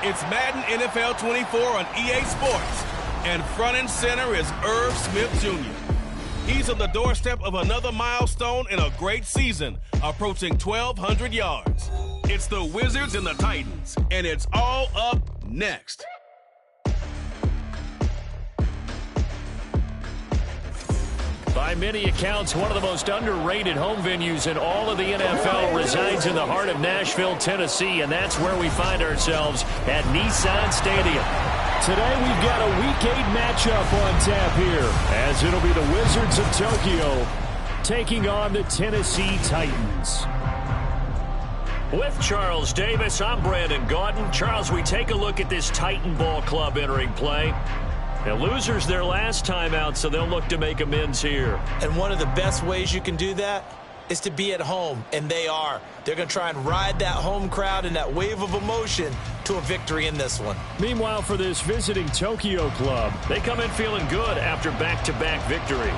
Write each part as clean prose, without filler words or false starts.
It's Madden NFL 24 on EA Sports. And front and center is Irv Smith Jr. He's on the doorstep of another milestone in a great season, approaching 1,200 yards. It's the Wizards and the Titans, and it's all up next. By many accounts, one of the most underrated home venues in all of the NFL resides in the heart of Nashville, Tennessee, and that's where we find ourselves at Nissan Stadium. Today we've got a Week 8 matchup on tap here, as it'll be the Wizards of Tokyo taking on the Tennessee Titans. With Charles Davis, I'm Brandon Gaudin. Charles, we take a look at this Titan ball club entering play. The losers their last time out, so they'll look to make amends here. And one of the best ways you can do that is to be at home, and they are. They're going to try and ride that home crowd and that wave of emotion to a victory in this one. Meanwhile, for this visiting Tokyo club, they come in feeling good after back-to-back victories.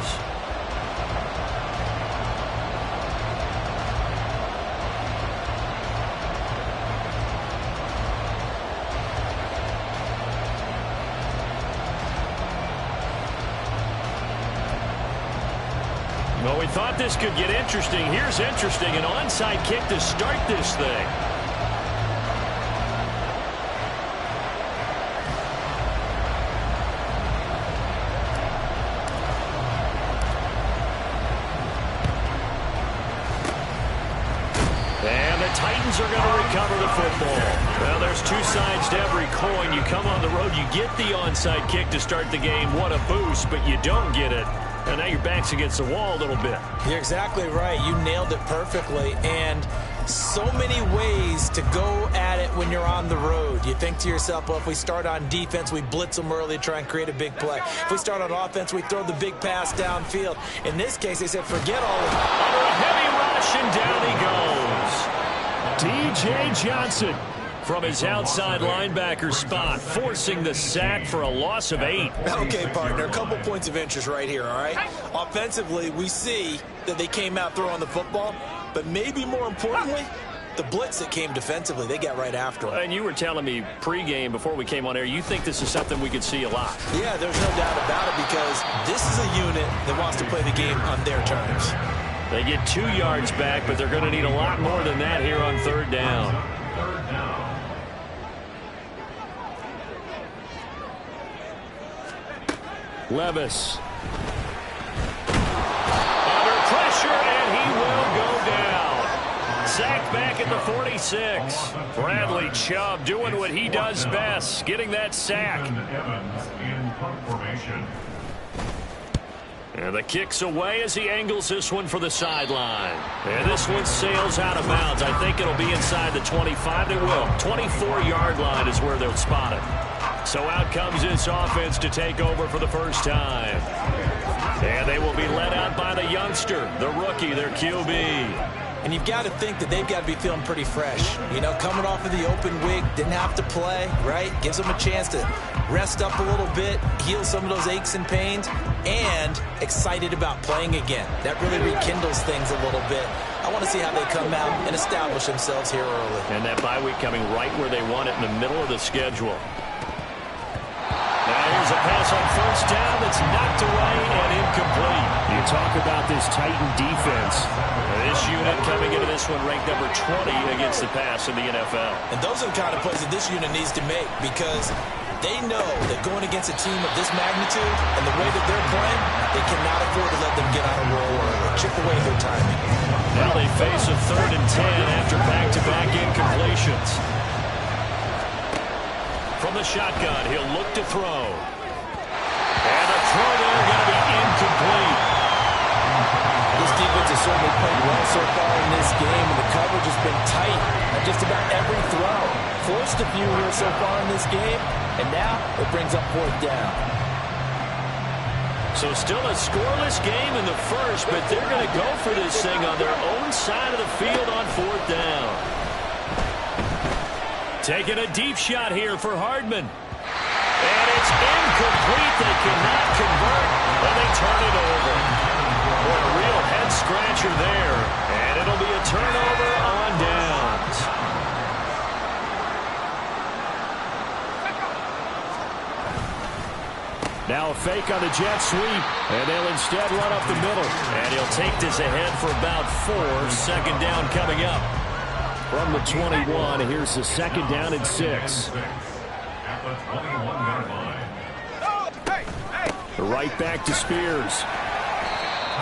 Well, we thought this could get interesting. Here's interesting, an onside kick to start this thing. And the Titans are going to recover the football. Well, there's two sides to every coin. You come on the road, you get the onside kick to start the game. What a boost, but you don't get it. And now your back's against the wall a little bit. You're exactly right. You nailed it perfectly. And so many ways to go at it when you're on the road. You think to yourself, well, if we start on defense, we blitz them early, try and create a big play. If we start on offense, we throw the big pass downfield. In this case, they said, forget all of it. Under a heavy rush, and down he goes. DJ Johnson from his outside linebacker spot, forcing the sack for a loss of 8. Okay, partner, a couple points of interest right here, all right? Offensively, we see that they came out throwing the football, but maybe more importantly, the blitz that came defensively, they got right after him. And you were telling me pregame before we came on air, you think this is something we could see a lot. Yeah, there's no doubt about it, because this is a unit that wants to play the game on their terms. They get 2 yards back, but they're going to need a lot more than that here on third down. Levis. Under pressure, and he will go down. Sacked back at the 46. Bradley Chubb doing what he does best, getting that sack. And the kick's away as he angles this one for the sideline. And this one sails out of bounds. I think it'll be inside the 25. It will. 24-yard line is where they'll spot it. So out comes this offense to take over for the first time. And they will be led out by the youngster, the rookie, their QB. And you've got to think that they've got to be feeling pretty fresh. You know, coming off of the open week, didn't have to play, right? Gives them a chance to rest up a little bit, heal some of those aches and pains, and excited about playing again. That really rekindles things a little bit. I want to see how they come out and establish themselves here early. And that bye week coming right where they want it, in the middle of the schedule. Now here's a pass on first down that's knocked away and incomplete. You talk about this Titan defense. This unit coming into this one ranked number 20 against the pass in the NFL. And those are the kind of plays that this unit needs to make, because they know that going against a team of this magnitude and the way that they're playing, they cannot afford to let them get on a roll or chip away their timing. Now they face a 3rd and 10 after back-to-back incompletions. From the shotgun, he'll look to throw. And the throw there going to be incomplete. This defense has certainly played well so far in this game, and the coverage has been tight on just about every throw. Forced a few here so far in this game, and now it brings up 4th down. So still a scoreless game in the first, but they're going to go for this thing on their own side of the field on 4th down. Taking a deep shot here for Hardman. And it's incomplete. They cannot convert, and they turn it over. Boy, a real head-scratcher there. And it'll be a turnover on downs. Now a fake on the jet sweep, and they'll instead run up the middle. And he'll take this ahead for about 4. Second down coming up. From the 21, here's the second down and 6. Right back to Spears.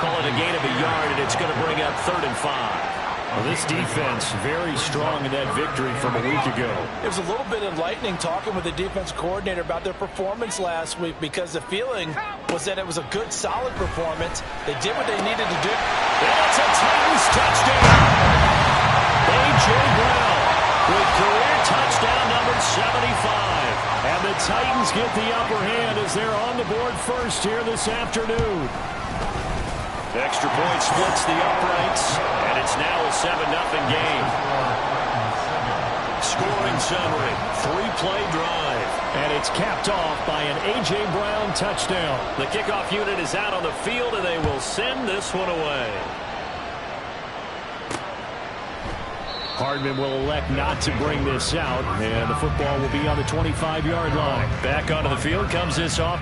Call it a gain of a yard, and it's going to bring up 3rd and 5. Well, this defense very strong in that victory from a week ago. It was a little bit enlightening talking with the defense coordinator about their performance last week, because the feeling was that it was a good, solid performance. They did what they needed to do. And it's a Titans touchdown. A.J. Brown with career touchdown number 75. And the Titans get the upper hand as they're on the board first here this afternoon. Extra point splits the uprights, and it's now a 7-0 game. Scoring summary, 3-play drive. And it's capped off by an A.J. Brown touchdown. The kickoff unit is out on the field, and they will send this one away. Hardman will elect not to bring this out, and the football will be on the 25-yard line. Back onto the field comes this off.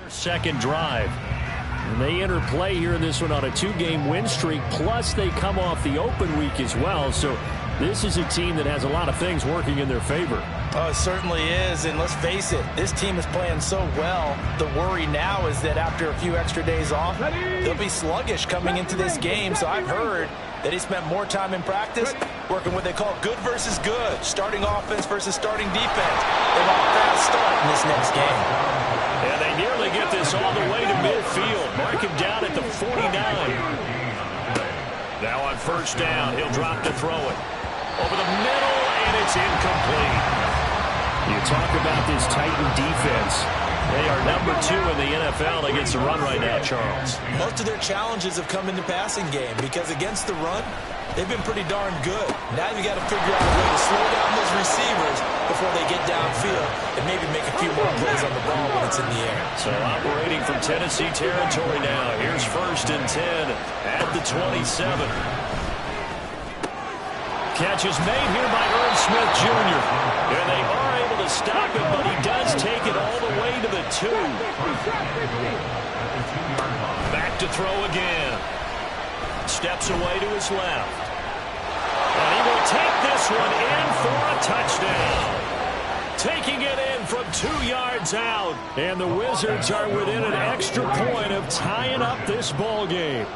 Second drive. And they enter play here in this one on a 2-game win streak, plus they come off the open week as well. So this is a team that has a lot of things working in their favor. Oh, it certainly is, and let's face it, this team is playing so well. The worry now is that after a few extra days off, they'll be sluggish coming into this game. So I've heard that he spent more time in practice working what they call good versus good, starting offense versus starting defense. They want a fast start in this next game. And they nearly get this all the way to midfield. Mark him down at the 49. Now on first down, he'll drop to throw it. Over the middle, and it's incomplete. You talk about this Titan defense. They are number 2 in the NFL against the run right now, Charles. Most of their challenges have come in the passing game, because against the run, they've been pretty darn good. Now you got to figure out a way to slow down those receivers before they get downfield and maybe make a few more plays on the ball when it's in the air. So operating from Tennessee territory now. Here's 1st and 10 at the 27. Catch is made here by Irv Smith Jr. And they are able to stop him, but he does take it all the way to the 2. Back to throw again. Steps away to his left. And he will take this one in for a touchdown. Taking it in from 2 yards out. And the Wizards are within an extra point of tying up this ball game.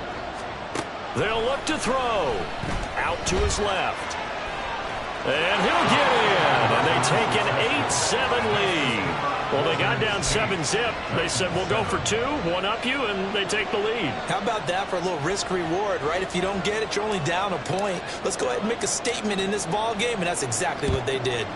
They'll look to throw. Out to his left. And he'll get in. And they take an 8-7 lead. Well, they got down 7-zip. They said, we'll go for 2, one up you, and they take the lead. How about that for a little risk-reward, right? If you don't get it, you're only down a point. Let's go ahead and make a statement in this ball game, and that's exactly what they did.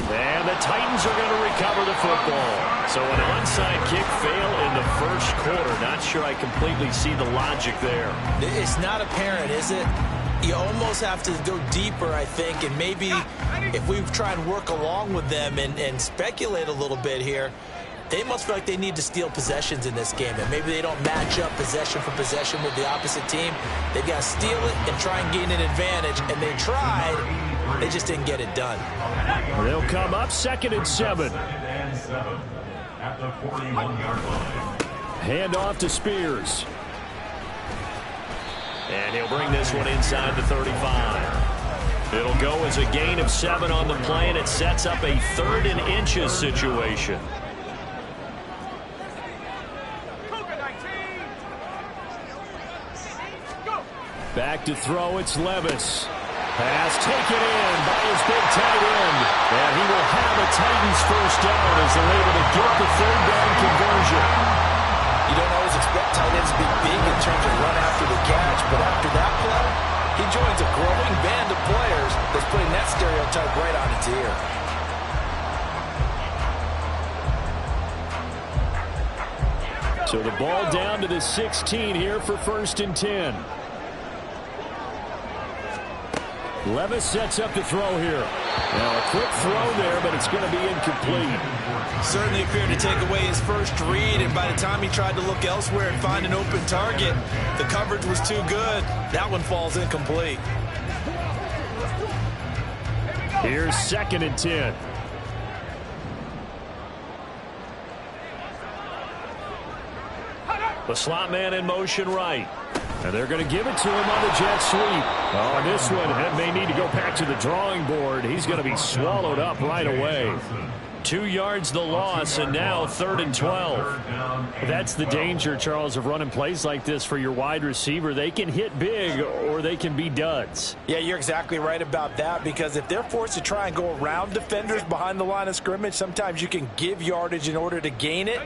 And the Titans are going to recover the football. So an onside kick fail in the first quarter. Not sure I completely see the logic there. It's not apparent, is it? You almost have to go deeper, I think, and maybe if we try and work along with them and speculate a little bit here, they must feel like they need to steal possessions in this game, and maybe they don't match up possession for possession with the opposite team. They've got to steal it and try and gain an advantage, and they tried. They just didn't get it done. They'll come up 2nd and 7. At the 41-yard line. Hand off to Spears. And he'll bring this one inside the 35. It'll go as a gain of 7 on the play, and it sets up a 3rd and inches situation. Back to throw, it's Levis. Pass taken in by his big tight end. And he will have a Titans first down as they're able to get the 3rd down conversion. You don't always expect tight ends to be big in terms of run after the catch, but after that play, he joins a growing band of players that's putting that stereotype right on its ear. So the ball down to the 16 here for 1st and 10. Levis sets up the throw here. Now a quick throw there, but it's going to be incomplete. Certainly appeared to take away his first read, and by the time he tried to look elsewhere and find an open target, the coverage was too good. That one falls incomplete. Here's 2nd and 10. The slot man in motion right. And they're going to give it to him on the jet sweep. Oh, this one may need to go back to the drawing board. He's going to be swallowed up right away. 2 yards the loss, and now 3rd and 12. That's the danger, Charles, of running plays like this for your wide receiver. They can hit big or they can be duds. Yeah, you're exactly right about that, because if they're forced to try and go around defenders behind the line of scrimmage, sometimes you can give yardage in order to gain it.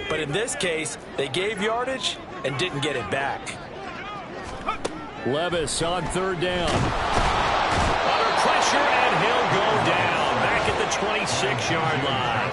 But in this case, they gave yardage and didn't get it back. Levis on 3rd down. Under pressure, and he'll go down back at the 26-yard line.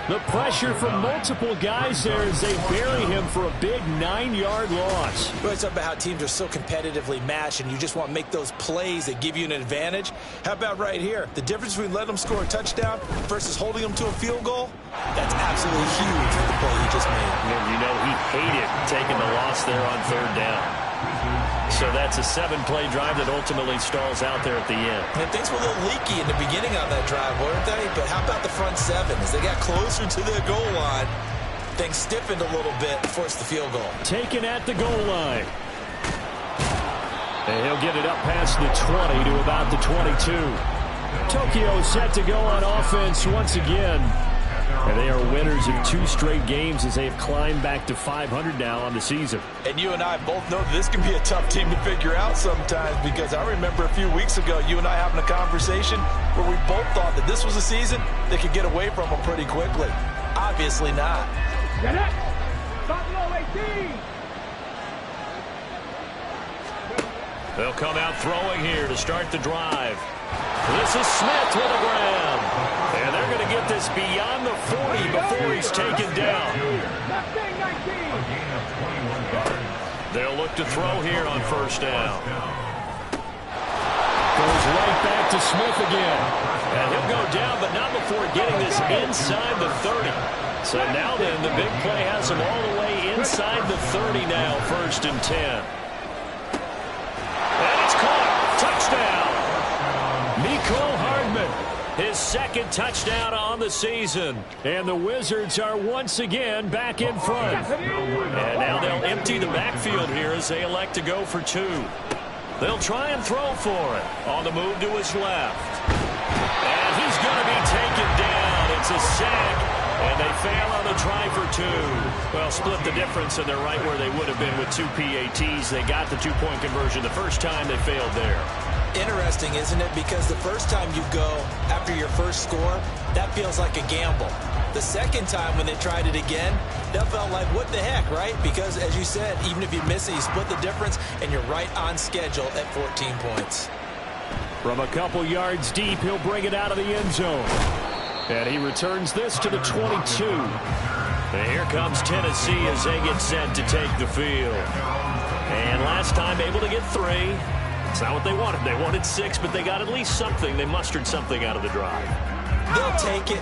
The pressure from multiple guys there as they bury him for a big 9-yard loss. We always talk about how teams are so competitively matched, and you just want to make those plays that give you an advantage. How about right here? The difference between letting them score a touchdown versus holding them to a field goal, that's absolutely huge with the play he just made. And you know he hated taking the loss there on 3rd down. So that's a 7-play drive that ultimately stalls out there at the end. And things were a little leaky in the beginning on that drive, weren't they? But how about the front 7? As they got closer to their goal line, things stiffened a little bit and forced the field goal. Taken at the goal line. And he'll get it up past the 20 to about the 22. Tokyo set to go on offense once again. And they are winners of 2 straight games as they have climbed back to 500 now on the season. And you and I both know that this can be a tough team to figure out sometimes, because I remember a few weeks ago you and I having a conversation where we both thought that this was a season they could get away from them pretty quickly. Obviously not. Get it! Buffalo 18! They'll come out throwing here to start the drive. This is Smith with a grab. And they're going to get this beyond the 40 before he's taken down. They'll look to throw here on 1st down. Goes right back to Smith again. And he'll go down, but not before getting this inside the 30. So now then, the big play has him all the way inside the 30 now, 1st and 10. And it's caught. Touchdown. Mecole Hardman. His 2nd touchdown on the season. And the Wizards are once again back in front. And now they'll empty the backfield here as they elect to go for 2. They'll try and throw for it. On the move to his left. And he's going to be taken down. It's a sack. And they fail on the try for 2. Well, split the difference, and they're right where they would have been with 2 PATs. They got the 2-point conversion the first time. They failed there. Interesting, isn't it? Because the first time you go after your first score, that feels like a gamble. The second time when they tried it again, that felt like, what the heck, right? Because, as you said, even if you miss it, you split the difference, and you're right on schedule at 14 points. From a couple yards deep, he'll bring it out of the end zone. And he returns this to the 22. And here comes Tennessee as they get set to take the field. And last time able to get 3. It's not what they wanted. They wanted 6, but they got at least something. They mustered something out of the drive. They'll take it.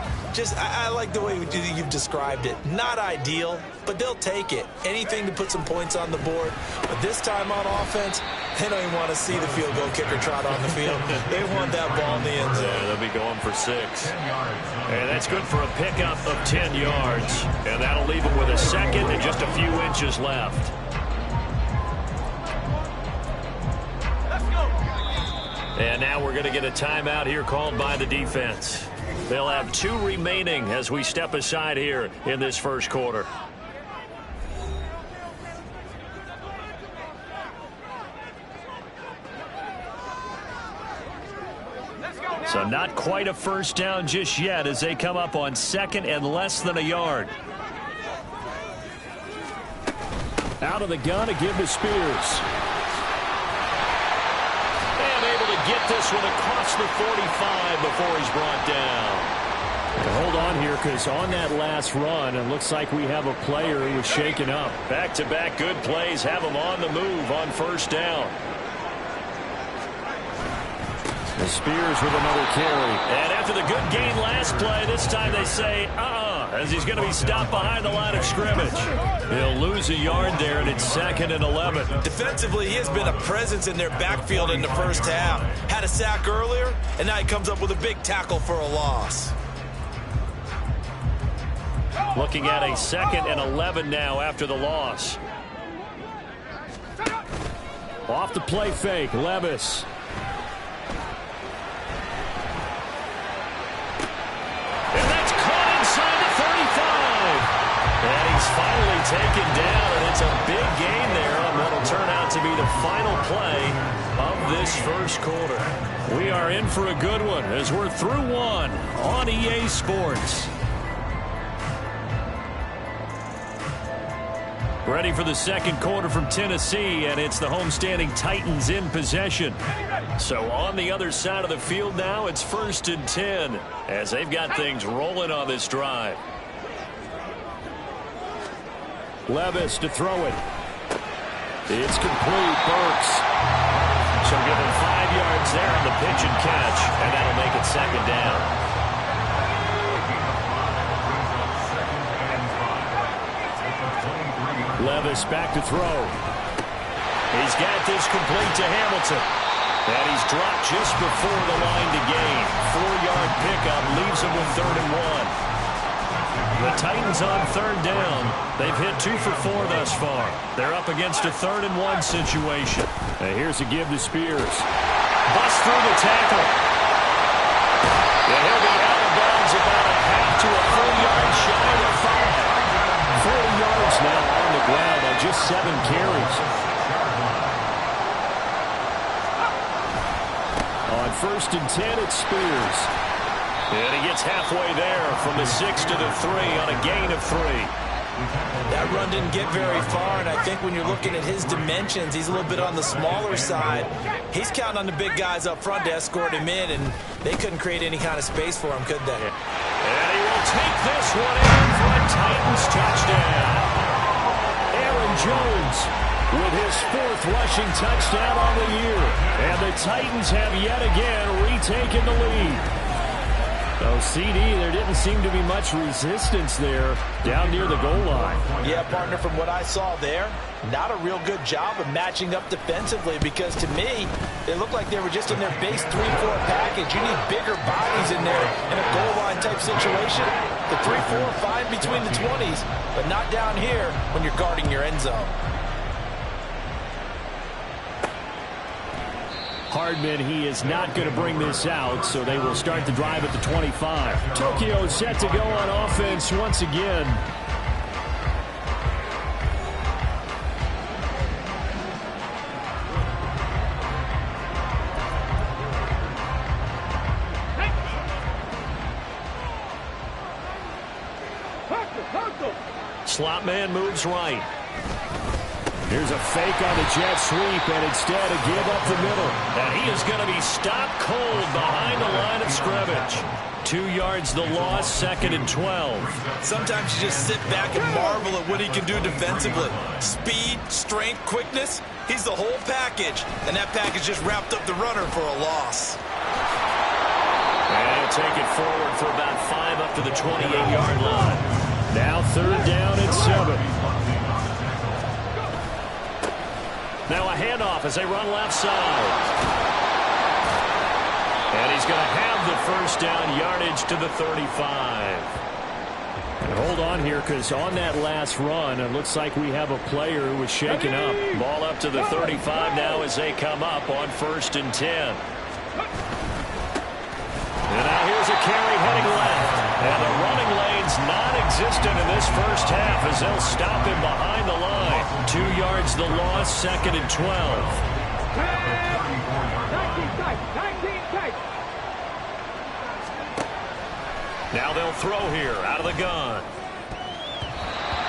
I like the way you've described it. Not ideal, but they'll take it. Anything to put some points on the board. But this time on offense, they don't even want to see the field goal kicker trot on the field. They want that ball in the end zone. Yeah, they'll be going for 6. And that's good for a pickup of 10 yards. And that'll leave them with a 2nd and just a few inches left. And now we're going to get a timeout here called by the defense. They'll have 2 remaining as we step aside here in this first quarter. So not quite a first down just yet as they come up on 2nd and less than a yard. Out of the gun to give to Spears. And able to get this one across the 45 before he's brought down. Hold on here, because on that last run, it looks like we have a player who was shaken up. Back-to-back good plays have him on the move on first down. The Spears with another carry. And after the good gain last play, this time they say, as he's going to be stopped behind the line of scrimmage. He'll lose a yard there, and it's 2nd and 11. Defensively, he has been a presence in their backfield in the first half. Had a sack earlier, and now he comes up with a big tackle for a loss. Looking at a 2nd and 11 now after the loss. Off the play fake, Levis. And that's caught inside the 35. And he's finally taken down, and it's a big gain there on what will turn out to be the final play of this first quarter. We are in for a good one as we're through one on EA Sports. Ready for the second quarter from Tennessee, and it's the homestanding Titans in possession. So on the other side of the field now, it's 1st and 10 as they've got things rolling on this drive. Levis to throw it. It's complete. Burks. So give him 5 yards there on the pitch and catch, and that'll make it 2nd down. Levis back to throw. He's got this complete to Hamilton. And he's dropped just before the line to gain. 4-yard pickup leaves him with 3rd and 1. The Titans on 3rd down. They've hit 2 for 4 thus far. They're up against a 3rd and 1 situation. And here's a give to Spears. Bust through the tackle. And he'll be out of bounds about a half to a full yard shy of 5. 40 yards now on the ground on just 7 carries. On 1st and 10, it's Spears. And he gets halfway there from the 6 to the 3 on a gain of 3. That run didn't get very far, and I think when you're looking at his dimensions, he's a little bit on the smaller side. He's counting on the big guys up front to escort him in, and they couldn't create any kind of space for him, could they? And he will take this one in for a Titans touchdown. Aaron Jones with his 4th rushing touchdown on the year. And the Titans have yet again retaken the lead. So, CD, there didn't seem to be much resistance there down near the goal line. Yeah, partner, from what I saw there, not a real good job of matching up defensively, because to me, it looked like they were just in their base 3-4 package. You need bigger bodies in there in a goal line type situation. The 3-4 fine between the 20s, but not down here when you're guarding your end zone. Hardman, he is not going to bring this out, so they will start the drive at the 25. Tokyo set to go on offense once again. Slot man moves right. Here's a fake on the jet sweep, and instead a give up the middle. And he is going to be stopped cold behind the line of scrimmage. 2 yards the loss, 2nd and 12. Sometimes you just sit back and marvel at what he can do defensively. Speed, strength, quickness, he's the whole package. And that package just wrapped up the runner for a loss. And he'll take it forward for about 5 up to the 28-yard line. Now 3rd down and 7. Now a handoff as they run left side. And he's going to have the 1st down yardage to the 35. And hold on here, because on that last run, it looks like we have a player who was shaken up. Ball up to the 35 now as they come up on 1st and 10. And now here's a carry heading left. And the running lane's non-existent in this first half as they'll stop him behind the line. 2 yards the loss, 2nd and 12. Now they'll throw here out of the gun.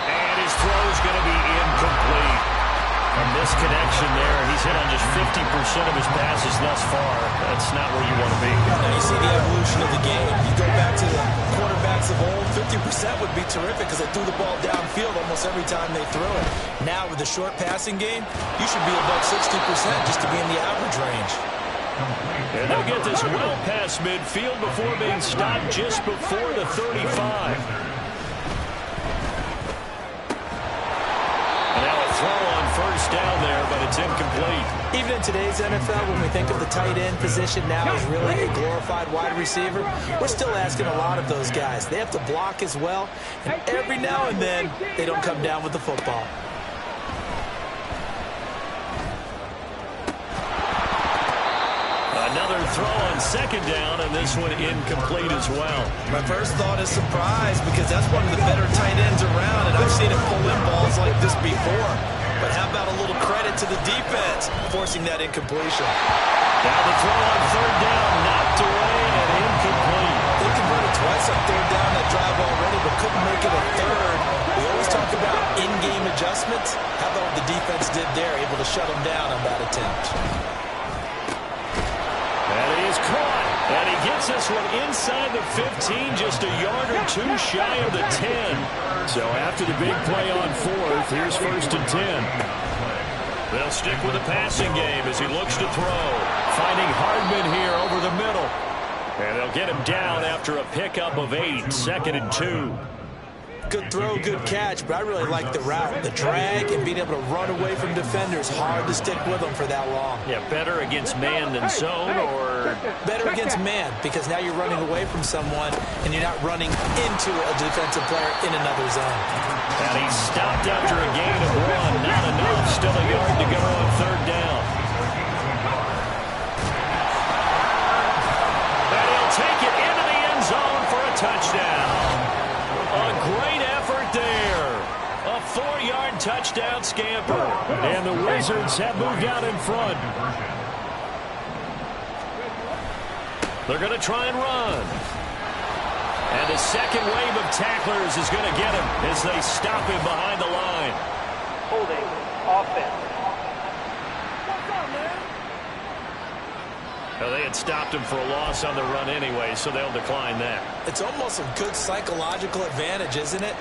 And his throw is going to be incomplete. A misconnection there. He's hit on just 50 of his passes thus far. That's not where you want to be. Now you see the evolution of the game. You go back to the quarterbacks of old, 50% would be terrific because they threw the ball downfield almost every time they threw it. Now with the short passing game, you should be above 60% just to be in the average range. And they'll get this well past midfield before being stopped just before the 35. And now a throw on first down there, but it's incomplete. Even in today's NFL, when we think of the tight end position now as really a glorified wide receiver, we're still asking a lot of those guys. They have to block as well, and every now and then, they don't come down with the football. Another throw on second down, and this one incomplete as well. My first thought is surprise, because that's one of the better tight ends around, and I've seen him pull in balls like this before. But how about a little credit to the defense forcing that incompletion? Now the throw on third down, knocked away and incomplete. They converted twice on third down that drive already, but couldn't make it a third. We always talk about in-game adjustments. How about what the defense did there, able to shut them down on that attempt? And he is caught. And he gets this one inside the 15, just a yard or two shy of the 10. So after the big play on fourth, here's 1st and 10. They'll stick with the passing game as he looks to throw. Finding Hardman here over the middle. And they'll get him down after a pickup of 8, 2nd and 2. Good throw, good catch, but I really like the route. The drag and being able to run away from defenders, hard to stick with them for that long. Yeah, better against man than zone, or? Better against man, because now you're running away from someone and you're not running into a defensive player in another zone. And he's stopped after a gain of 1. Not enough. Still a yard to go on third down. And he'll take it into the end zone for a touchdown. A great effort there. A 4-yard touchdown scamper. And the Wizards have moved out in front. They're going to try and run. And the second wave of tacklers is going to get him as they stop him behind the line. Holding offense. Well, they had stopped him for a loss on the run anyway, so they'll decline that. It's almost a good psychological advantage, isn't it?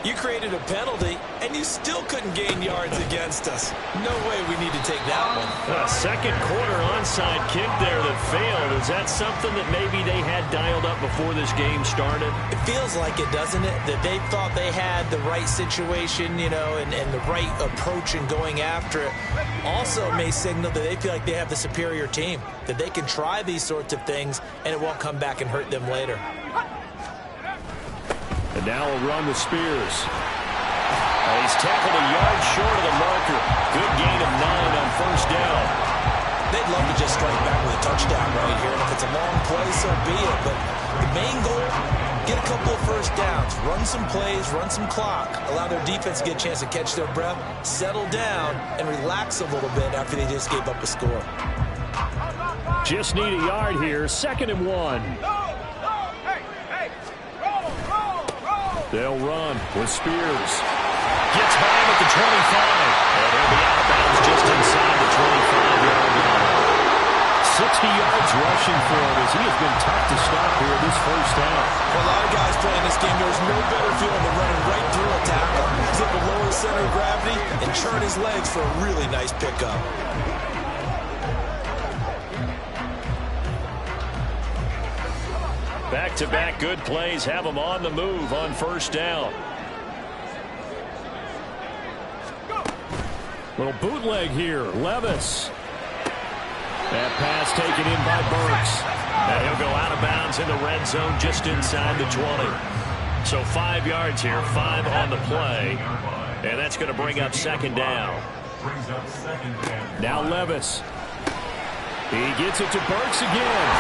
You created a penalty, and you still couldn't gain yards against us. No way we need to take that one. A second quarter onside kick there that failed. Is that something that maybe they had dialed up before this game started? It feels like it, doesn't it? That they thought they had the right situation, you know, and the right approach in going after it. Also may signal that they feel like they have the superior team, that they can try these sorts of things, and it won't come back and hurt them later. And now we'll run with Spears. He's tackled a yard short of the marker. Good gain of 9 on first down. They'd love to just strike back with a touchdown right here, and if it's a long play, so be it. But the main goal, get a couple of first downs, run some plays, run some clock, allow their defense to get a chance to catch their breath, settle down, and relax a little bit after they just gave up a score. Just need a yard here, 2nd and 1. They'll run with Spears. Gets by him at the 25. And he'll be out of bounds just inside the 25-yard line. 60 yards rushing for him as he has been tough to stop here this first half. For a lot of guys playing this game, there's no better feeling than running right through a tackle. He's able to lower his center of gravity and churn his legs for a really nice pickup. Back-to-back good plays have them on the move on first down. Little bootleg here, Levis. That pass taken in by Burks. And he'll go out of bounds in the red zone just inside the 20. So 5 yards here, 5 on the play. And that's going to bring up second down. Now Levis. He gets it to Burks again.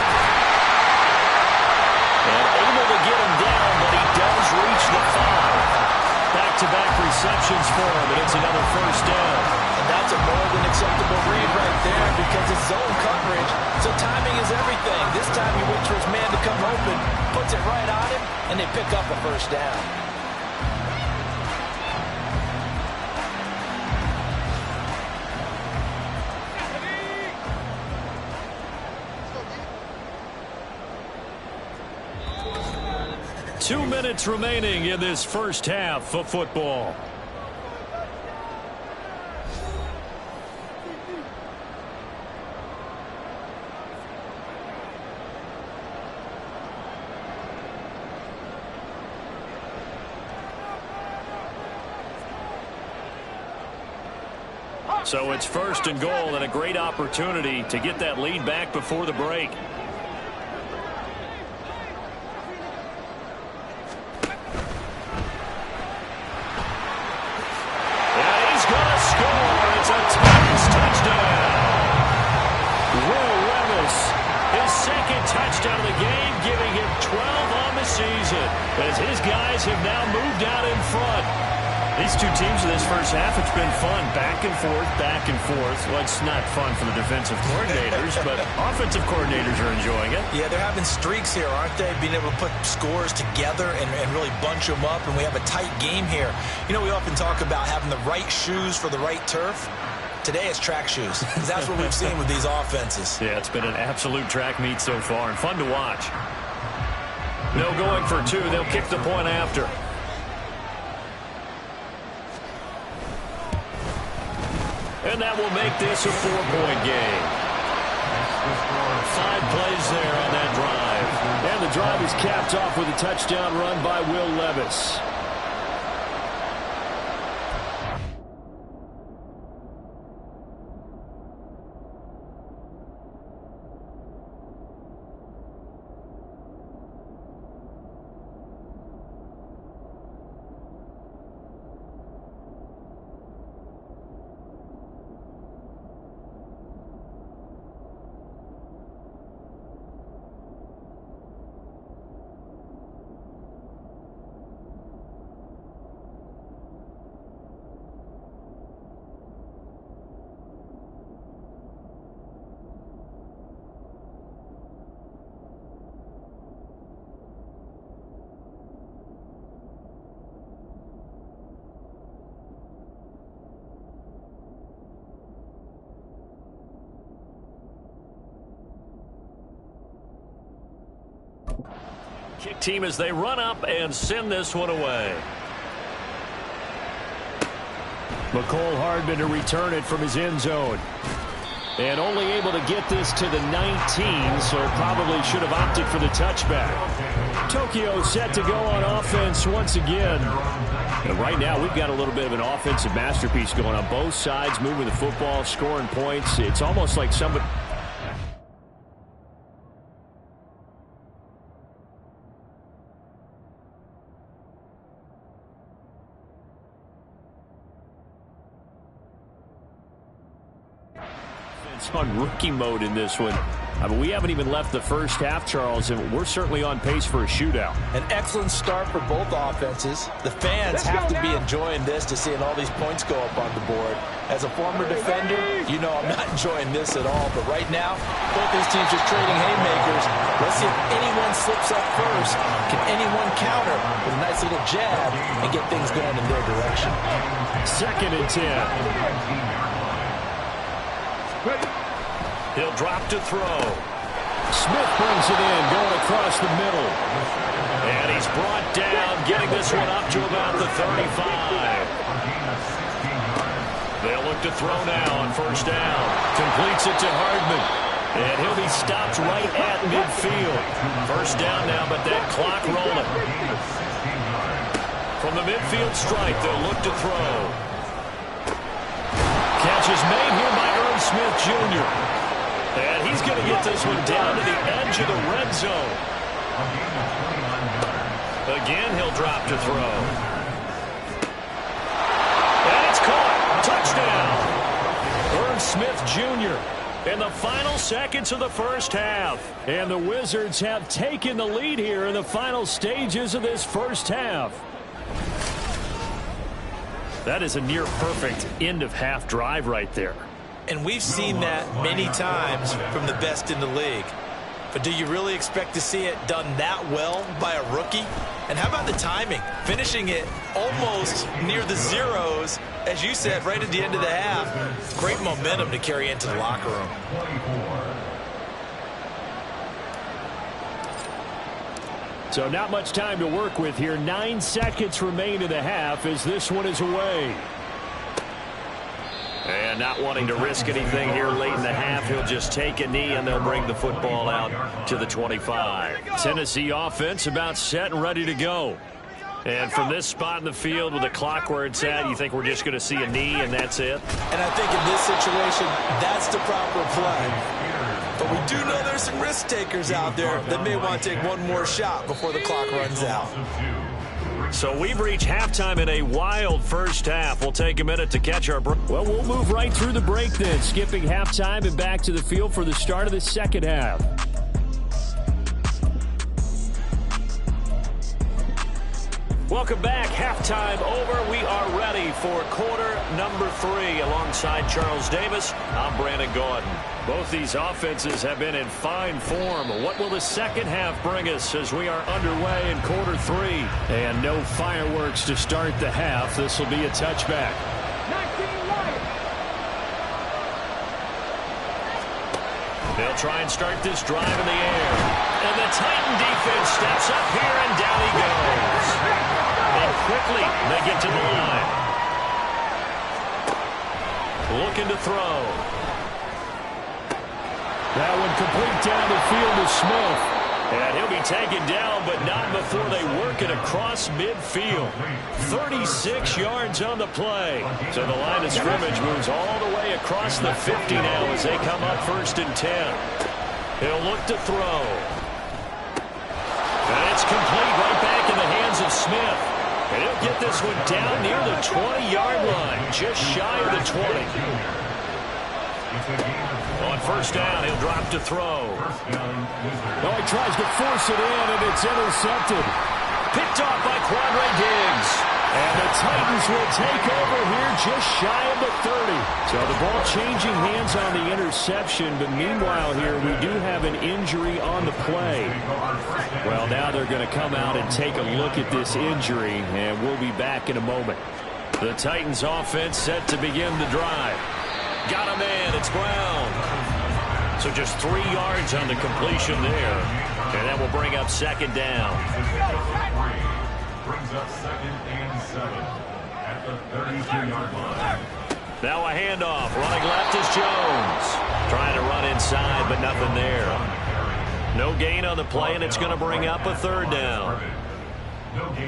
And able to get him down, but he does reach the 5. Back-to-back receptions for him, and it's another first down. And that's a more than acceptable read right there because it's zone coverage, so timing is everything. This time he waits for his man to come open, puts it right on him, and they pick up a first down. 2 minutes remaining in this first half of football. So it's first and goal, and a great opportunity to get that lead back before the break. And he's going to score. It's a Titans touchdown. Will Levis, his second touchdown of the game, giving him 12 on the season, as his guys have now moved out in front. These two teams in this first half, it's been fun. Back and forth, back and forth. Well, it's not fun for the defensive coordinators, but offensive coordinators are enjoying it. Yeah, they're having streaks here, aren't they? Being able to put scores together and really bunch them up, and we have a tight game here. You know, we often talk about having the right shoes for the right turf. Today it's track shoes, because that's what we've seen with these offenses. Yeah, it's been an absolute track meet so far, and fun to watch. No going for two. They'll kick the point after. And that will make this a 4-point game. 5 plays there on that drive. And the drive is capped off with a touchdown run by Will Levis. Kick team as they run up and send this one away. McCole Hardman to return it from his end zone. And only able to get this to the 19, so probably should have opted for the touchback. Tokyo set to go on offense once again. And right now we've got a little bit of an offensive masterpiece going on both sides, moving the football, scoring points. It's almost like somebody... on rookie mode in this one. I mean, we haven't even left the first half, Charles, and we're certainly on pace for a shootout. An excellent start for both offenses. The fans have to be enjoying this to seeing all these points go up on the board. As a former defender, you know I'm not enjoying this at all. But right now, both these teams just trading haymakers. Let's see if anyone slips up first. Can anyone counter with a nice little jab and get things going in their direction? 2nd and 10. He'll drop to throw. Smith brings it in, going across the middle. And he's brought down, getting this one up to about the 35. They'll look to throw now on first down. Completes it to Hardman. And he'll be stopped right at midfield. First down now, but that clock rolling. From the midfield strike, they'll look to throw. Catch is made here by Irv Smith Jr. And he's going to get this one down to the edge of the red zone. Again, he'll drop to throw. And it's caught. Touchdown. Irv Smith Jr. in the final seconds of the first half. And the Wizards have taken the lead here in the final stages of this first half. That is a near-perfect end-of-half drive right there. And we've seen that many times from the best in the league. But do you really expect to see it done that well by a rookie? And how about the timing? Finishing it almost near the zeros, as you said, right at the end of the half. Great momentum to carry into the locker room. So not much time to work with here. 9 seconds remain in the half as this one is away. And not wanting to risk anything here late in the half, he'll just take a knee and they'll bring the football out to the 25. Tennessee offense about set and ready to go. And from this spot in the field with the clock where it's at, you think we're just going to see a knee and that's it? And I think in this situation, that's the proper play. But we do know there's some risk takers out there that may want to take one more shot before the clock runs out. So we've reached halftime in a wild first half. We'll take a minute to catch our break. Well, we'll move right through the break then, skipping halftime and back to the field for the start of the second half. Welcome back. Halftime over. We are ready for quarter number 3. Alongside Charles Davis, I'm Brandon Gordon. Both these offenses have been in fine form. What will the second half bring us as we are underway in quarter 3? And no fireworks to start the half. This will be a touchback. They'll try and start this drive in the air. And the Titan defense steps up here, and down he goes. And quickly, they get to the line. Looking to throw. That one complete down the field to Smith. And he'll be taken down, but not before they work it across midfield. 36 yards on the play. So the line of scrimmage moves all the way across the 50 now as they come up 1st and 10. He'll look to throw. And it's complete right back in the hands of Smith. And he'll get this one down near the 20-yard line, just shy of the 20. On 1st down, he'll drop to throw. Oh, he tries to force it in, and it's intercepted. Picked off by Quandre Diggs. And the Titans will take over here just shy of the 30. So the ball changing hands on the interception, but meanwhile here we do have an injury on the play. Well, now they're going to come out and take a look at this injury, and we'll be back in a moment. The Titans offense set to begin the drive. Got a man, it's Brown. So just 3 yards on the completion there. And that will bring up 2nd down. Brings up 2nd and 7 at the 32-yard line. Now a handoff. Running left is Jones. Trying to run inside, but nothing there. No gain on the play, and it's going to bring up a 3rd down.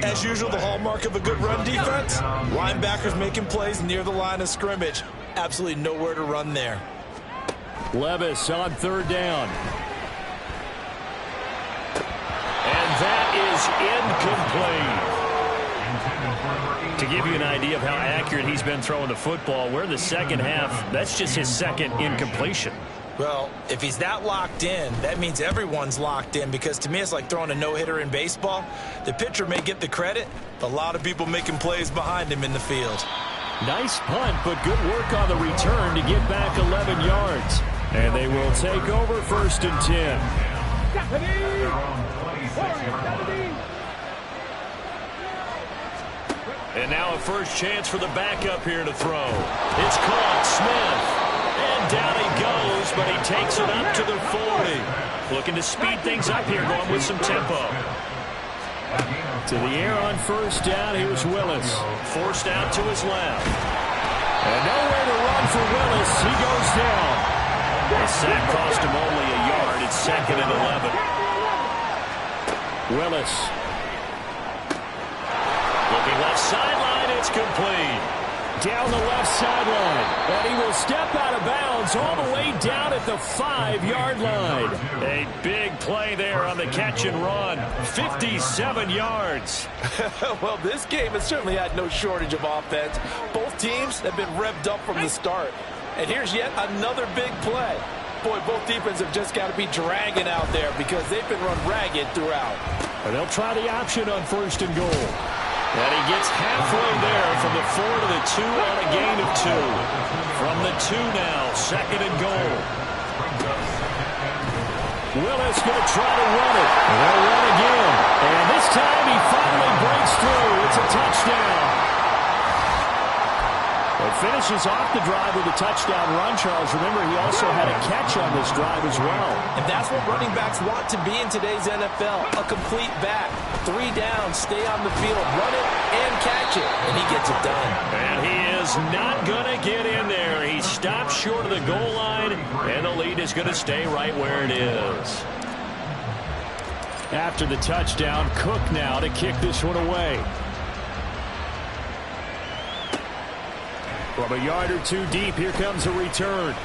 As usual, the hallmark of a good run defense, linebackers making plays near the line of scrimmage. Absolutely nowhere to run there. Levis on 3rd down. And that is incomplete. To give you an idea of how accurate he's been throwing the football, we're in the 2nd half. That's just his 2nd incompletion. Well, if he's that locked in, that means everyone's locked in, because to me it's like throwing a no-hitter in baseball. The pitcher may get the credit, but a lot of people making plays behind him in the field. Nice punt, but good work on the return to get back 11 yards. And they will take over 1st and 10. And now a first chance for the backup here to throw. It's caught, Smith. And down he goes, but he takes it up to the 40. Looking to speed things up here, going with some tempo. To the air on 1st down, here's Willis. Forced out to his left. And nowhere to run for Willis. He goes down. The sack cost him only a yard. It's 2nd and 11. Willis. Looking left sideline, it's complete. Down the left sideline. And he will step out of bounds all the way down at the 5-yard line. A big play there on the catch and run. 57 yards. Well, this game has certainly had no shortage of offense. Both teams have been revved up from the start. And here's yet another big play. Boy, both defenses have just got to be dragging out there because they've been run ragged throughout. And they'll try the option on 1st and goal. And he gets halfway there from the 4 to the 2 on a gain of 2. From the 2 now, 2nd and goal. Willis going to try to run it. And they'll run again. And this time he finally breaks through. It's a touchdown. A finishes off the drive with a touchdown run, Charles. Remember, he also had a catch on this drive as well. And that's what running backs want to be in today's NFL, a complete back. 3 down, stay on the field, run it, and catch it. And he gets it done. And he is not going to get in there. He stops short of the goal line, and the lead is going to stay right where it is. After the touchdown, Cook now to kick this one away. From a yard or two deep, here comes a return.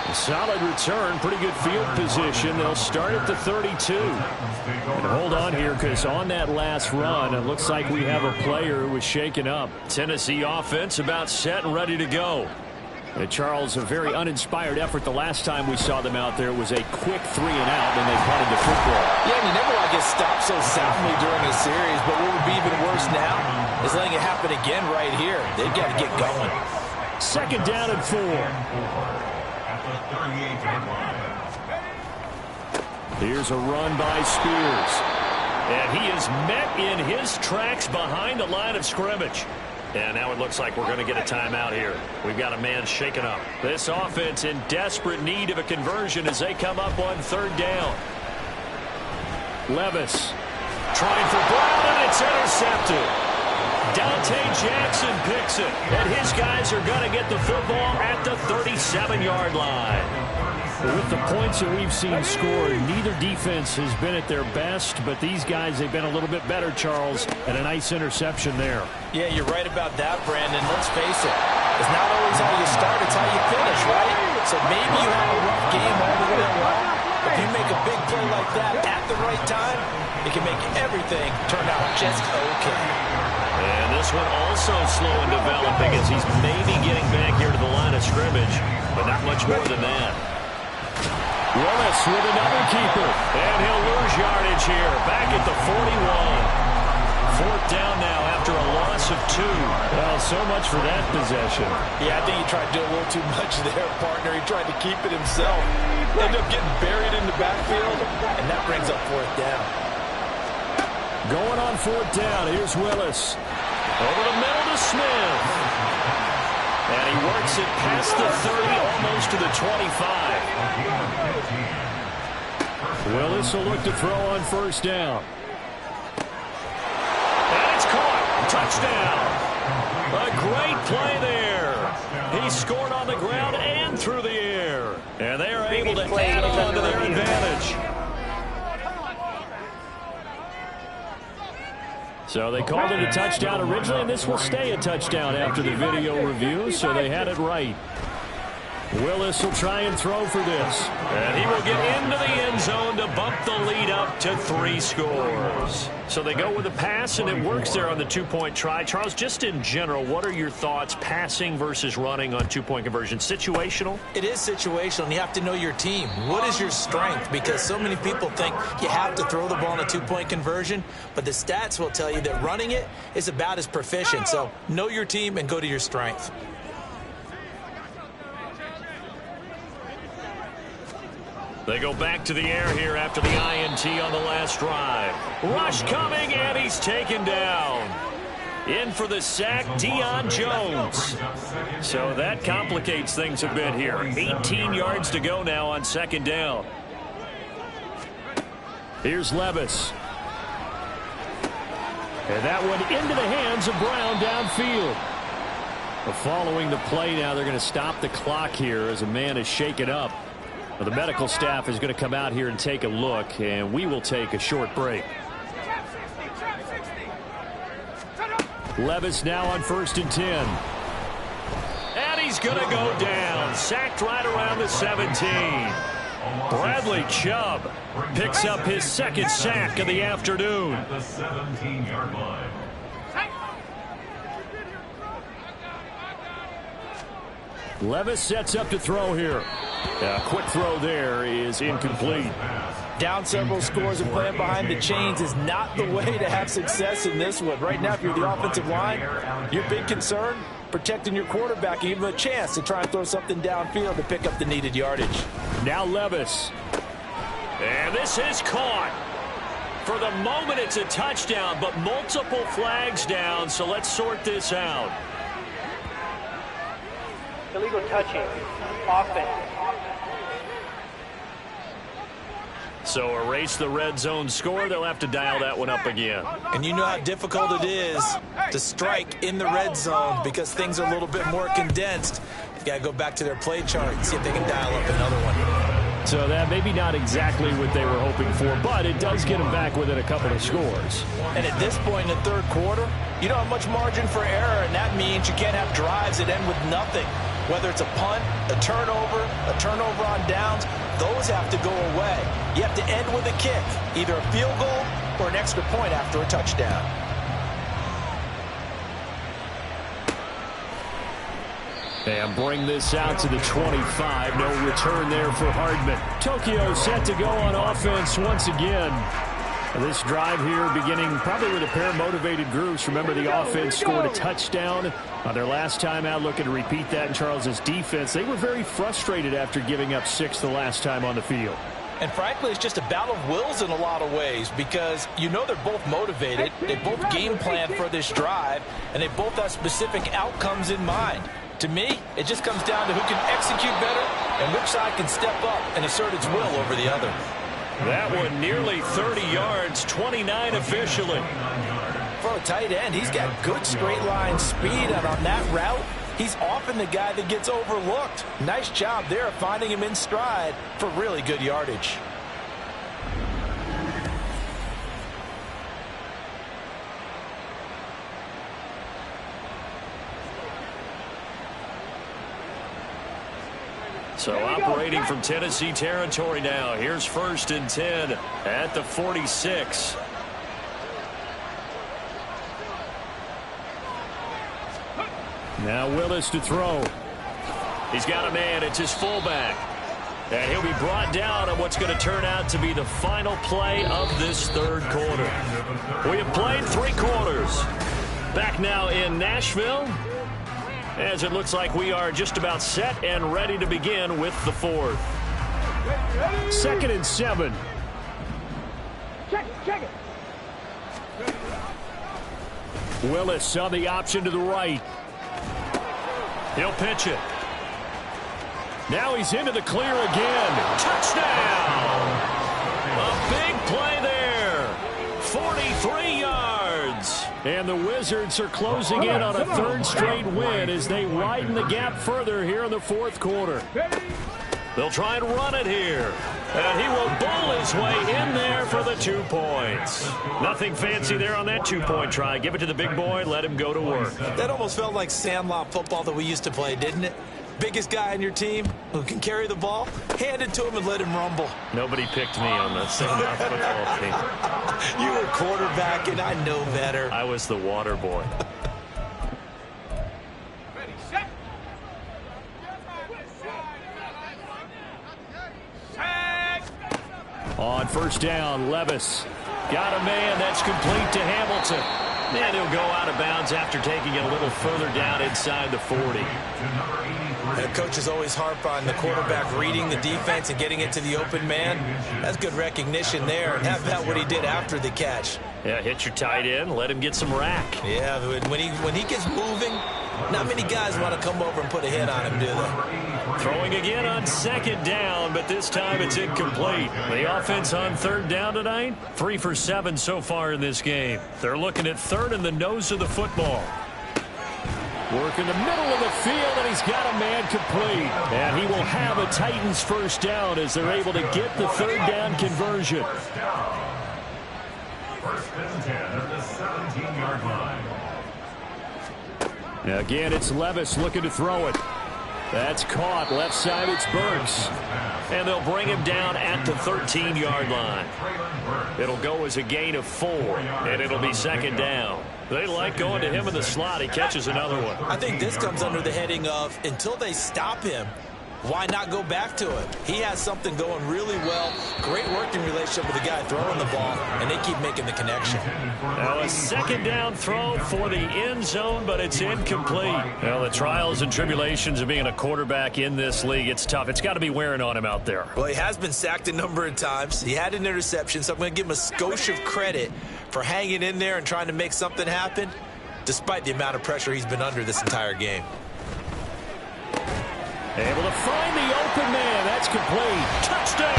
A solid return, pretty good field position. They'll start at the 32. And hold on here, because on that last run, it looks like we have a player who was shaken up. Tennessee offense about set and ready to go. And Charles, a very uninspired effort the last time we saw them out there. It was a quick 3 and out, and they punted the football. Yeah, and you never want to get stopped so soundly during a series, but what would be even worse now is letting it happen again right here. They've got to get going. 2nd down and 4. At the 38-yard line. Here's a run by Spears. And he is met in his tracks behind the line of scrimmage. And now it looks like we're going to get a timeout here. We've got a man shaken up. This offense in desperate need of a conversion as they come up on 3rd down. Levis trying for Brown, and it's intercepted. Dante Jackson picks it, and his guys are going to get the football at the 37-yard line. With the points that we've seen scored, neither defense has been at their best, but these guys, they've been a little bit better, Charles, and a nice interception there. Yeah, you're right about that, Brandon. Let's face it. It's not always how you start, it's how you finish, right? So maybe you have a rough game all the way along, but if you make a big play like that at the right time, it can make everything turn out just okay. And this one also slow in developing as he's maybe getting back here to the line of scrimmage, but not much more than that. Willis with another keeper. And he'll lose yardage here. Back at the 41. 4th down now after a loss of 2. Well, so much for that possession. Yeah, I think he tried to do a little too much there, partner. He tried to keep it himself. Ended up getting buried in the backfield, and that brings up 4th down. Going on 4th down. Here's Willis. Over the middle to Smith. And he works it past the 30, almost to the 25. Willis will look to throw on 1st down. And it's caught. Touchdown. A great play there. He scored on the ground and through the air. And they are able to add on to their advantage. So they called it a touchdown originally, and this will stay a touchdown after the video review, so they had it right. Willis will try and throw for this. And he will get into the end zone to bump the lead up to 3 scores. So they go with a pass, and it works there on the 2-point try. Charles, just in general, what are your thoughts passing versus running on 2-point conversion? Situational? It is situational, and you have to know your team. What is your strength? Because so many people think you have to throw the ball in a 2-point conversion, but the stats will tell you that running it is about as proficient. So know your team and go to your strength. They go back to the air here after the INT on the last drive. Rush coming, and he's taken down. In for the sack, Deion Jones. So that complicates things a bit here. 18 yards to go now on 2nd down. Here's Levis. And that one into the hands of Brown downfield. Following the play now, they're going to stop the clock here as a man is shaken up. Well, the medical staff is going to come out here and take a look, and we will take a short break. Levis now on 1st and 10. And he's going to go down. Sacked right around the 17. Bradley Chubb picks up his 2nd sack of the afternoon. At the 17-yard line. Levis sets up to throw here. A quick throw there is incomplete. Down several scores and playing behind the chains is not the way to have success in this one. Right now, if you're the offensive line, your big concern, protecting your quarterback, and give him a chance to try and throw something downfield to pick up the needed yardage. Now Levis. And this is caught. For the moment, it's a touchdown, but multiple flags down, so let's sort this out. Illegal touching. Offense. So erase the red zone score. They'll have to dial that one up again. And you know how difficult it is to strike in the red zone because things are a little bit more condensed. You got to go back to their play chart and see if they can dial up another one. So that maybe not exactly what they were hoping for, but it does get them back within a couple of scores. And at this point in the third quarter, you don't have much margin for error, and that means you can't have drives that end with nothing. Whether it's a punt, a turnover on downs, those have to go away. You have to end with a kick, either a field goal or an extra point after a touchdown. And bring this out to the 25. No return there for Hardman. Tokyo set to go on offense once again. This drive here beginning probably with a pair of motivated groups. Remember, the offense scored a touchdown on their last time out. Looking to repeat that in Charles's defense. They were very frustrated after giving up 6 the last time on the field. And frankly, it's just a battle of wills in a lot of ways because you know they're both motivated. They both game plan for this drive, and they both have specific outcomes in mind. To me, it just comes down to who can execute better and which side can step up and assert its will over the other. That one nearly 30 yards, 29 officially. For a tight end, he's got good straight line speed, and on that route, he's often the guy that gets overlooked. Nice job there finding him in stride for really good yardage. So operating from Tennessee territory now. Here's 1st and 10 at the 46. Now Willis to throw. He's got a man. It's his fullback. And he'll be brought down on what's going to turn out to be the final play of this third quarter. We have played 3 quarters. Back now in Nashville, as it looks like we are just about set and ready to begin with the 4th. 2nd and 7. Check it. Willis on the option to the right. He'll pitch it. Now he's into the clear again. Touchdown! A big play there. 43 yards. And the Wizards are closing in on a 3rd straight win as they widen the gap further here in the 4th quarter. They'll try and run it here. And he will bull his way in there for the 2 points. Nothing fancy there on that 2-point try. Give it to the big boy, let him go to work. That almost felt like sandlot football that we used to play, didn't it? Biggest guy on your team who can carry the ball, hand it to him and let him rumble. Nobody picked me on the sandlot football team. You were quarterback, and I know better. I was the water boy. On 1st down, Levis. Got a man. That's complete to Hamilton. And he'll go out of bounds after taking it a little further down inside the 40. The coaches always harp on the quarterback reading the defense and getting it to the open man. That's good recognition there. And how about what he did after the catch? Yeah, hit your tight end, let him get some rack. Yeah, when he gets moving, not many guys want to come over and put a hit on him, do they? Throwing again on 2nd down, but this time it's incomplete. The offense on 3rd down tonight, 3 for 7 so far in this game. They're looking at 3rd in the nose of the football. Work in the middle of the field, and he's got a man complete. And he will have a Titans 1st down as they're able to get the 3rd down conversion. 1st and 10 at the 17-yard line. Again, it's Levis looking to throw it. That's caught. Left side, it's Burks. And they'll bring him down at the 13-yard line. It'll go as a gain of 4, and it'll be 2nd down. They like going to him in the slot. He catches another one. I think this comes under the heading of until they stop him, why not go back to it? He has something going really well. Great working relationship with the guy throwing the ball, and they keep making the connection. Now a 2nd down throw for the end zone, but it's incomplete. Well, the trials and tribulations of being a quarterback in this league, it's tough. It's got to be wearing on him out there. Well, he has been sacked a number of times. He had an interception, so I'm going to give him a skosh of credit for hanging in there and trying to make something happen, despite the amount of pressure he's been under this entire game. Able to find the open man. That's complete. Touchdown!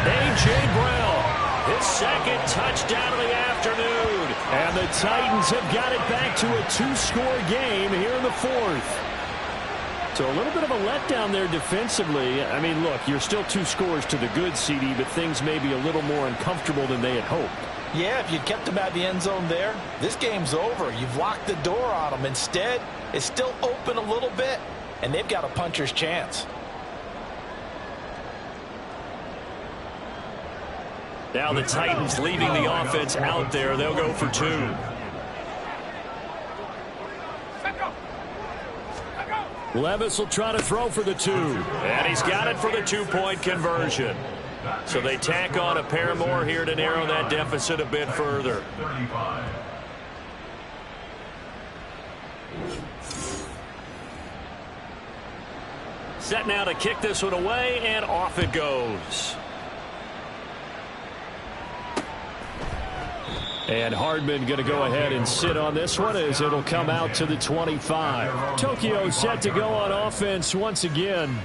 A.J. Brown, his second touchdown of the afternoon. And the Titans have got it back to a 2-score game here in the fourth. So a little bit of a letdown there defensively. I mean, look, you're still 2 scores to the good, CD, but things may be a little more uncomfortable than they had hoped. Yeah, if you kept them out of the end zone there, this game's over. You've locked the door on them. Instead, it's still open a little bit, and they've got a puncher's chance. Now the Titans leaving the offense out there. They'll go for 2. Levis will try to throw for the 2. And he's got it for the 2-point conversion. So they tack on a pair more here to narrow that deficit a bit further. Set now to kick this one away, and off it goes. And Hardman going to go ahead and sit on this one as it'll come out to the 25. Tokyo set to go on offense once again.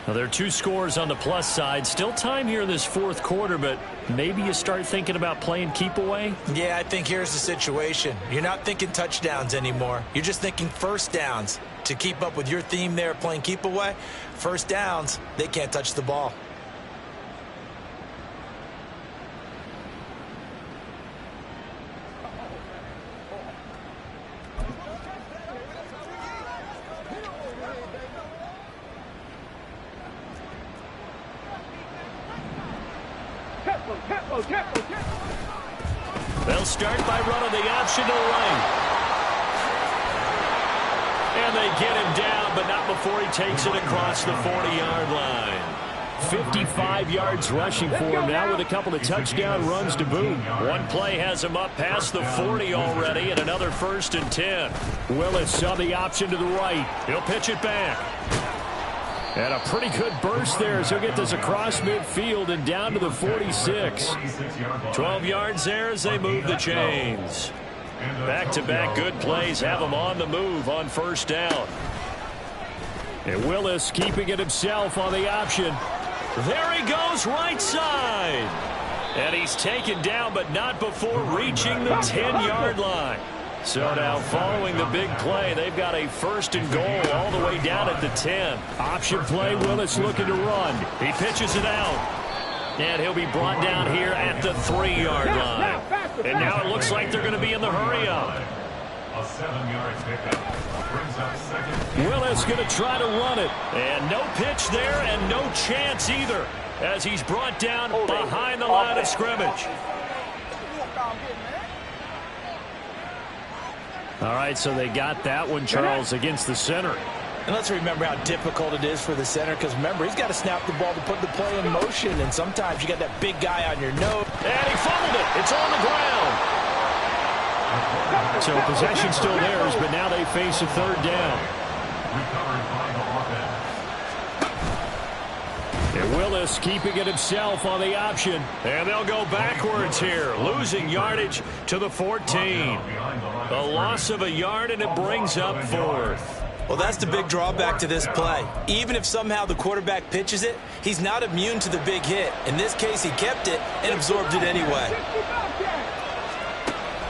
Now, there are 2 scores on the plus side. Still time here in this fourth quarter, but maybe you start thinking about playing keep away? Yeah, I think here's the situation. You're not thinking touchdowns anymore. You're just thinking first downs. To keep up with your theme there, playing keep away, first downs, they can't touch the ball. They'll start by running the option to the right. And they get him down, but not before he takes it across the 40-yard line. 55 yards rushing for him now with a couple of touchdown runs to boot. One play has him up past the 40 already, and another 1st and 10. Willis saw the option to the right. He'll pitch it back. And a pretty good burst there as he'll get this across midfield and down to the 46. 12 yards there as they move the chains. Back-to-back good plays have him on the move on first down. And Willis keeping it himself on the option. There he goes, right side. And he's taken down, but not before reaching the 10-yard line. So now following the big play, they've got a 1st and goal all the way down at the 10. Option play, Willis looking to run. He pitches it out. And he'll be brought down here at the 3-yard line. And now it looks like they're going to be in the hurry-up. A 7-yard pickup brings up second. Willis going to try to run it. And no pitch there and no chance either as he's brought down behind the line of scrimmage. All right, so they got that one, Charles, against the center. And let's remember how difficult it is for the center, because remember, he's got to snap the ball to put the play in motion, and sometimes you got that big guy on your nose. And he fumbled it. It's on the ground. So possession still theirs, but now they face a 3rd down. Recovered by the offense. And Willis keeping it himself on the option. And they'll go backwards here, losing yardage to the 14. A loss of a yard, and it brings up 4th. Well, that's the big drawback to this play. Even if somehow the quarterback pitches it, he's not immune to the big hit. In this case, he kept it and absorbed it anyway.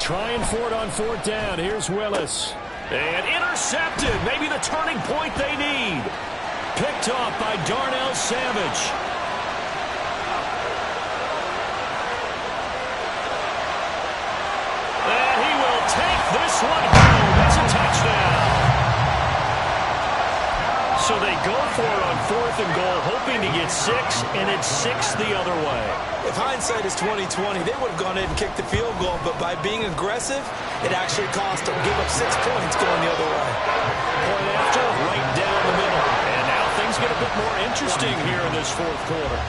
Trying for it on 4th down. Here's Willis. And intercepted. Maybe the turning point they need. Picked off by Darnell Savage. And he will take this one home. That's a touchdown. So they go for it on 4th and goal, hoping to get 6, and it's 6 the other way. If hindsight is 20/20, they would have gone in and kicked the field goal, but by being aggressive, it actually cost them. Give up 6 points going the other way. Point after, right down the middle. And now things get a bit more interesting here in this 4th quarter.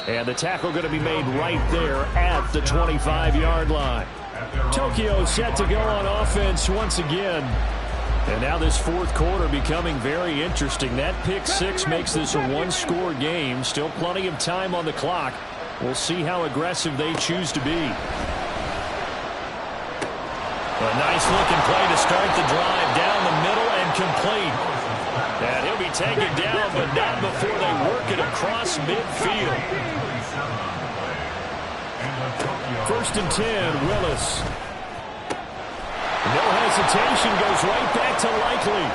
And the tackle going to be made right there at the 25-yard line. Tokyo set to go on offense once again. And now this 4th quarter becoming very interesting. That pick 6 makes this a 1-score game. Still plenty of time on the clock. We'll see how aggressive they choose to be. A nice-looking play to start the drive down the middle and complete. And he'll be taken down, but not before they work it across midfield. 1st and 10, Willis. No hesitation, goes right back to Likely.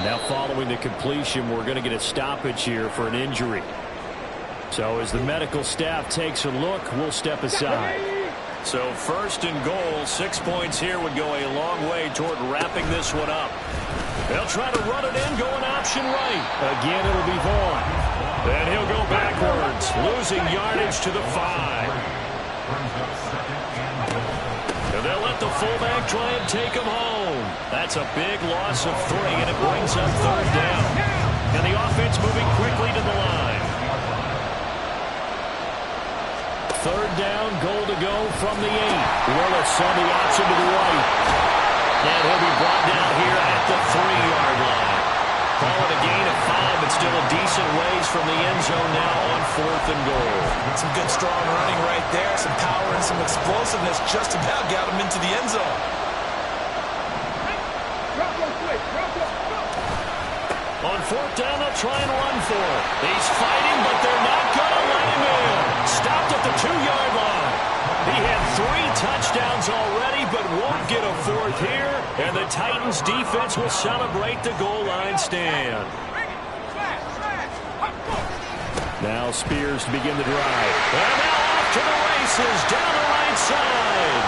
Now following the completion, we're going to get a stoppage here for an injury. So as the medical staff takes a look, we'll step aside. So 1st and goal, 6 points here would go a long way toward wrapping this one up. They'll try to run it in, going option right. Again, it'll be Vaughn. And he'll go backwards, losing yardage to the 5. And they'll let the fullback try and take him home. That's a big loss of 3, and it brings up 3rd down. And the offense moving quickly to the line. 3rd down, goal to go from the 8. Willis on the option to the right. And he'll be brought down here at the 3-yard line. Call it a gain of 5, but still a decent ways from the end zone now on 4th and goal. Some good strong running right there. Some power and some explosiveness just about got him into the end zone. On 4th down, they'll try and run for it. He's fighting, but they're not going to let him in. Stopped at the 2-yard line. He had 3 touchdowns already, but won't get a 4th here. And the Titans defense will celebrate the goal line stand. Now Spears to begin the drive. And now off to the races down the right side.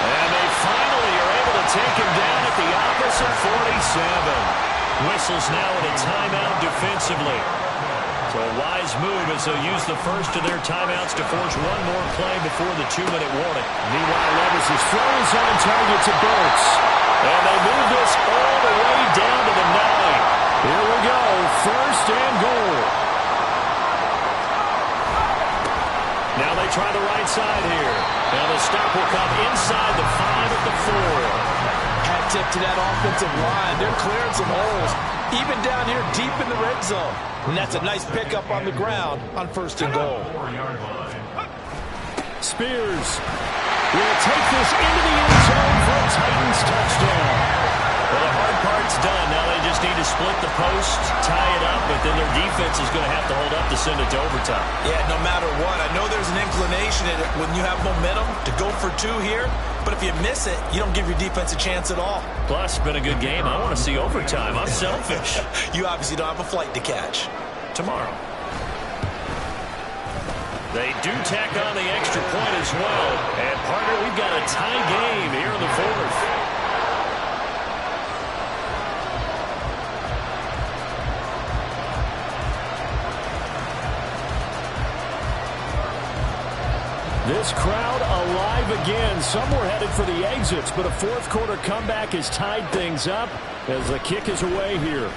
And they finally are able to take him down at the opposite 47. Whistles now at a timeout defensively. So a wise move as they'll use the first of their timeouts to force one more play before the 2-minute warning. Meanwhile, Levis' throw is on target to Burks. And they move this all the way down to the 9. Here we go, 1st and goal. Now they try the right side here. Now the stop will come inside the 5 at the 4. Hat tip to that offensive line. They're clearing some holes, even down here deep in the red zone. And that's a nice pickup on the ground on 1st and goal. Spears will take this into the end zone for a Titans touchdown. Well, the hard part's done. Now they just need to split the post, tie it up, but then their defense is going to have to hold up to send it to overtime. Yeah, no matter what. I know there's an inclination in it when you have momentum to go for 2 here, but if you miss it, you don't give your defense a chance at all. Plus, it's been a good game. I want to see overtime. I'm selfish. You obviously don't have a flight to catch. Tomorrow. They do tack on the extra point as well. And, partner, we've got a tie game here in the 4th. This crowd alive again. Some were headed for the exits, but a 4th quarter comeback has tied things up as the kick is away here.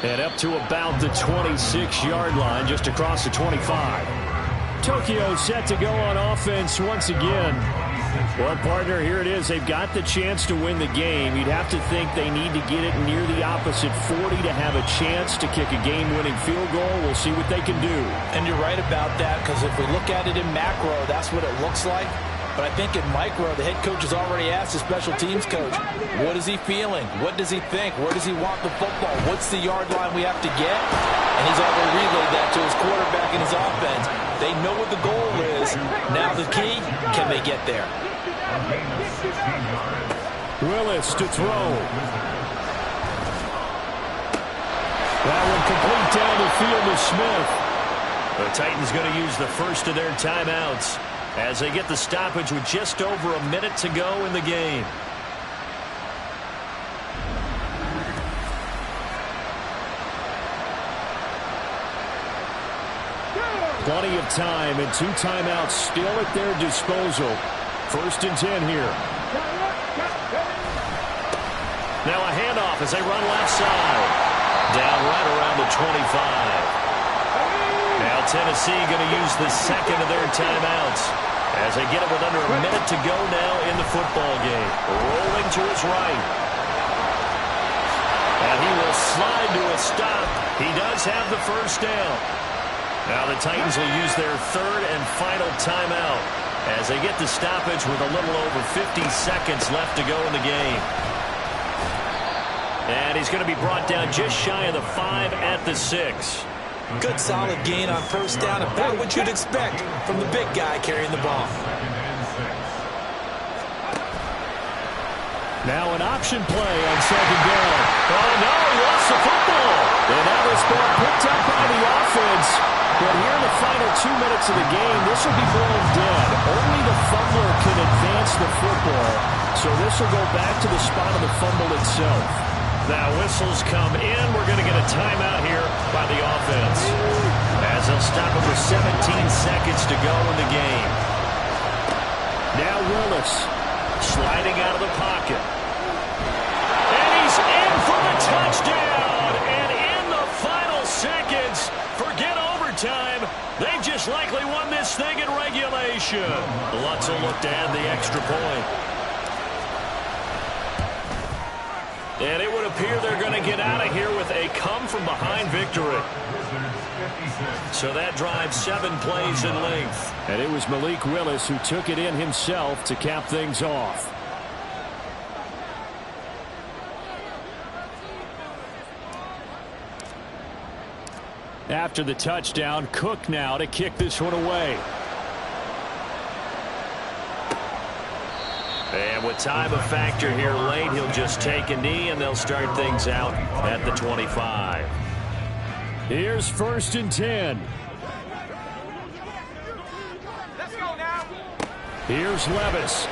And up to about the 26-yard line, just across the 25. Tokyo set to go on offense once again. Well, partner, here it is. They've got the chance to win the game. You'd have to think they need to get it near the opposite 40 to have a chance to kick a game-winning field goal. We'll see what they can do. And you're right about that, because if we look at it in macro, that's what it looks like. But I think in micro, the head coach has already asked the special teams coach, what is he feeling? What does he think? Where does he want the football? What's the yard line we have to get? And he's already relayed that to his quarterback and his offense. They know what the goal is. Now the key, can they get there? Willis to throw. That one complete down the field to Smith. The Titans going to use the first of their timeouts as they get the stoppage with just over a minute to go in the game. Plenty of time and 2 timeouts still at their disposal. 1st and 10 here. Now a handoff as they run left side. Down right around the 25. Now Tennessee going to use the second of their timeouts as they get it with under a minute to go now in the football game. Rolling to his right. And he will slide to a stop. He does have the first down. Now the Titans will use their third and final timeout as they get the stoppage with a little over 50 seconds left to go in the game. And he's going to be brought down just shy of the 5 at the 6. Good solid gain on first down, about what you'd expect from the big guy carrying the ball. Now an option play on second down. Oh, no, he lost the football. And now this ball picked up by the offense. But here in the final 2 minutes of the game, this will be blown dead. Only the fumbler can advance the football. So this will go back to the spot of the fumble itself. Now whistles come in. We're going to get a timeout here by the offense, as they'll stop it with 17 seconds to go in the game. Now Willis sliding out of the pocket. And he's in for the touchdown. And in the final seconds, forget overtime. They just likely won this thing in regulation. Lutz will look to add the extra point. And it would appear they're going to get out of here with a come-from-behind victory. So that drives 7 plays in length. And it was Malik Willis who took it in himself to cap things off. After the touchdown, Cook now to kick this one away. And with time a factor here late, he'll just take a knee, and they'll start things out at the 25. Here's 1st and 10. Let's go now. Here's Levis.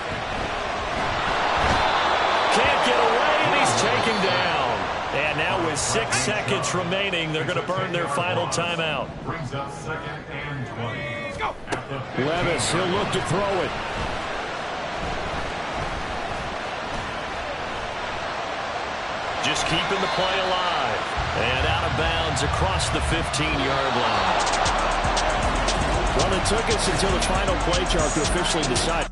Can't get away, and he's taken down. And now with 6 seconds remaining, they're going to burn their final timeout. Brings up 2nd and 20. Let's go. Levis, he'll look to throw it. Just keeping the play alive. And out of bounds across the 15-yard line. Well, it took us until the final play chart to officially decide.